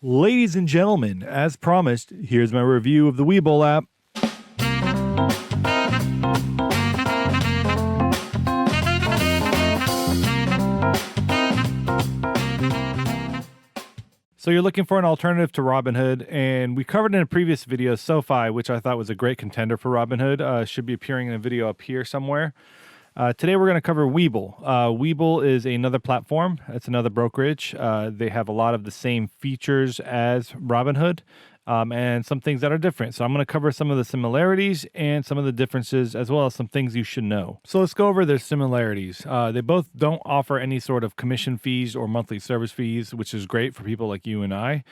Ladies and gentlemen, as promised, here's my review of the WeBull app. So you're looking for an alternative to Robinhood, and we covered in a previous video SoFi, which I thought was a great contender for Robinhood. Should be appearing in a video up here somewhere. Today we're going to cover WeBull. WeBull is another platform. It's another brokerage. They have a lot of the same features as Robinhood, and some things that are different. So I'm going to cover some of the similarities and some of the differences, as well as some things you should know. So let's go over their similarities. They both don't offer any sort of commission fees or monthly service fees, which is great for people like you and I.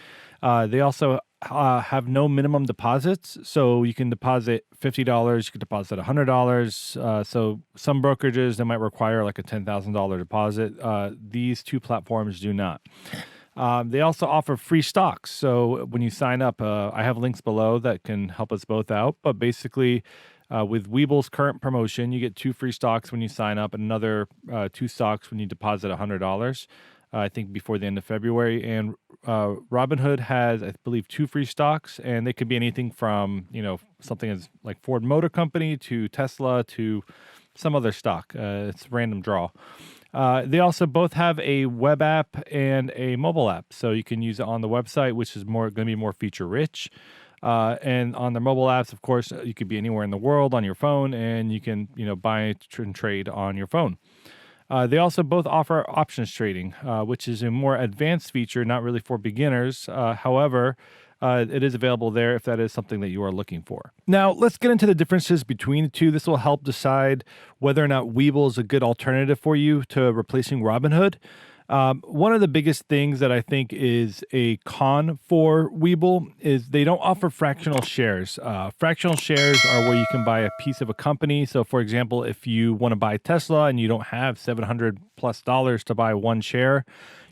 They also have no minimum deposits, so you can deposit $50, you can deposit $100. So some brokerages, they might require like a $10,000 deposit. These two platforms do not. They also offer free stocks. So when you sign up, I have links below that can help us both out. But basically, with WeBull's current promotion, you get 2 free stocks when you sign up and another 2 stocks when you deposit $100. I think before the end of February. And Robinhood has, I believe, 2 free stocks, and they could be anything from, something as like Ford Motor Company to Tesla to some other stock. It's a random draw. They also both have a web app and a mobile app, so you can use it on the website, which is going to be more feature rich. And on the mobile apps, of course, you could be anywhere in the world on your phone, and you can buy and trade on your phone. They also both offer options trading, which is a more advanced feature, not really for beginners. However, it is available there if that is something that you are looking for. Now, let's get into the differences between the two. This will help decide whether or not WeBull is a good alternative for you to replacing Robinhood. One of the biggest things that I think is a con for WeBull is they don't offer fractional shares. Fractional shares are where you can buy a piece of a company. So for example, if you want to buy Tesla and you don't have $700+ to buy one share,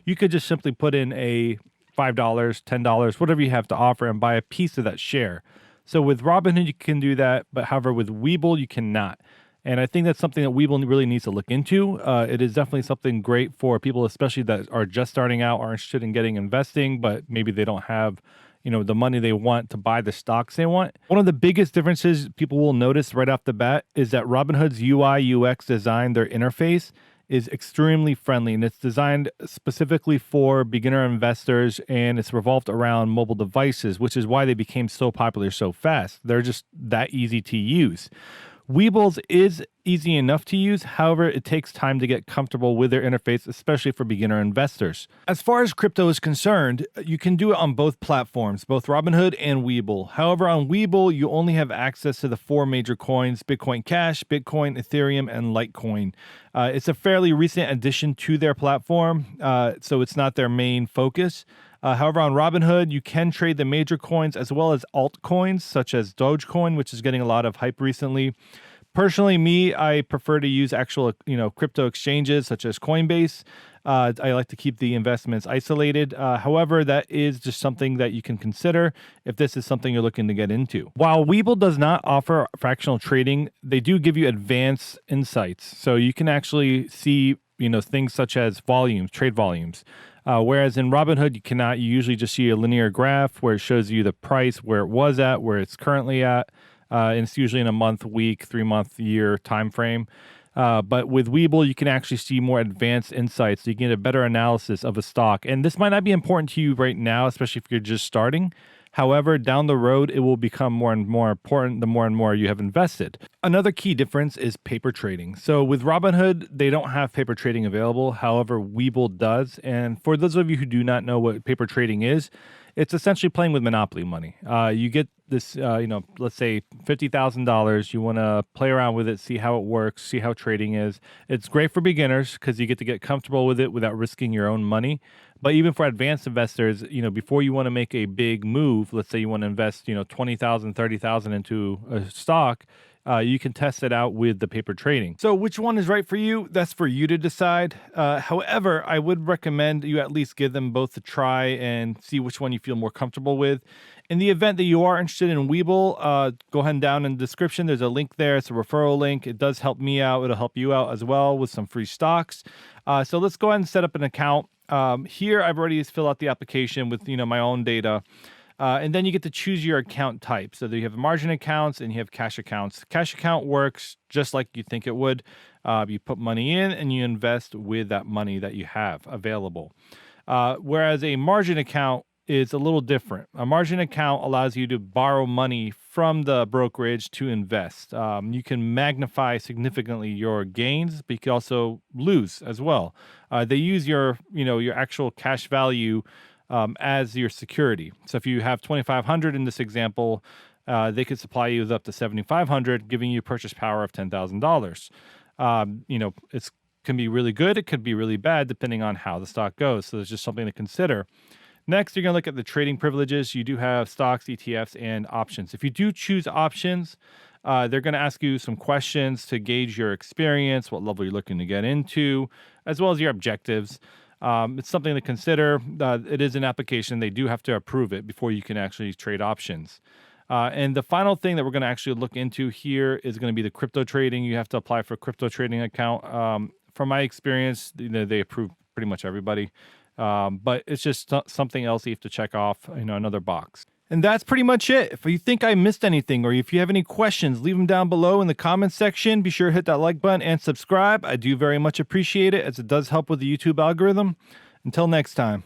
you could just simply put in a $5, $10, whatever you have to offer, and buy a piece of that share. So with Robinhood, you can do that, but however, with WeBull, you cannot. And I think that's something that WeBull really needs to look into. It is definitely something great for people, especially that are just starting out, are interested in getting investing, but maybe they don't have, the money they want to buy the stocks they want. One of the biggest differences people will notice right off the bat is that Robinhood's UI UX design, their interface, is extremely friendly, and it's designed specifically for beginner investors, and it's revolved around mobile devices, which is why they became so popular so fast. They're just that easy to use. WeBull's is easy enough to use. However, it takes time to get comfortable with their interface, especially for beginner investors. As far as crypto is concerned, you can do it on both platforms, both Robinhood and WeBull. However, on WeBull, you only have access to the 4 major coins: Bitcoin Cash, Bitcoin, Ethereum, and Litecoin. It's a fairly recent addition to their platform, so it's not their main focus. However, on Robinhood, you can trade the major coins as well as altcoins, such as Dogecoin, which is getting a lot of hype recently. Personally, I prefer to use actual, crypto exchanges such as Coinbase. I like to keep the investments isolated. However, that is just something that you can consider if this is something you're looking to get into. While WeBull does not offer fractional trading, they do give you advanced insights. So you can actually see, things such as volumes, trade volumes. Whereas in Robinhood, you cannot. You usually just see a linear graph where it shows you the price, where it was at, where it's currently at. And it's usually in a month, week, 3-month, year time frame. But with WeBull, you can actually see more advanced insights. So you can get a better analysis of a stock. And this might not be important to you right now, especially if you're just starting. However, down the road, it will become more and more important the more and more you have invested. Another key difference is paper trading. So with Robinhood, they don't have paper trading available. However, WeBull does. And for those of you who do not know what paper trading is, it's essentially playing with Monopoly money. You get this, let's say $50,000. You want to play around with it, see how it works, see how trading is. It's great for beginners because you get to get comfortable with it without risking your own money. But even for advanced investors, before you want to make a big move, let's say you want to invest, $20,000, $30,000 into a stock, you can test it out with the paper trading. So which one is right for you? That's for you to decide. However, I would recommend you at least give them both a try and see which one you feel more comfortable with. In the event that you are interested in WeBull, go ahead and down in the description. There's a link there. It's a referral link. It does help me out. It'll help you out as well with some free stocks. So let's go ahead and set up an account. Here, I've already filled out the application with my own data. And then you get to choose your account type. So you have margin accounts and you have cash accounts. Cash account works just like you think it would. You put money in and you invest with that money that you have available. Whereas a margin account is a little different. A margin account allows you to borrow money from the brokerage to invest. You can magnify significantly your gains, but you can also lose as well. They use your actual cash value as your security. So if you have $2,500 in this example, they could supply you with up to $7,500, giving you purchase power of $10,000. It can be really good. It could be really bad, depending on how the stock goes. So there's just something to consider. Next, you're going to look at the trading privileges. You do have stocks, ETFs, and options. If you do choose options, they're going to ask you some questions to gauge your experience, what level you're looking to get into, as well as your objectives. It's something to consider. It is an application. They do have to approve it before you can actually trade options. And the final thing that we're going to actually look into here is going to be the crypto trading. You have to apply for a crypto trading account. From my experience, they approve pretty much everybody. But it's just something else you have to check off, another box. And that's pretty much it. If you think I missed anything or if you have any questions, leave them down below in the comments section. Be sure to hit that like button and subscribe. I do very much appreciate it as it does help with the YouTube algorithm. Until next time.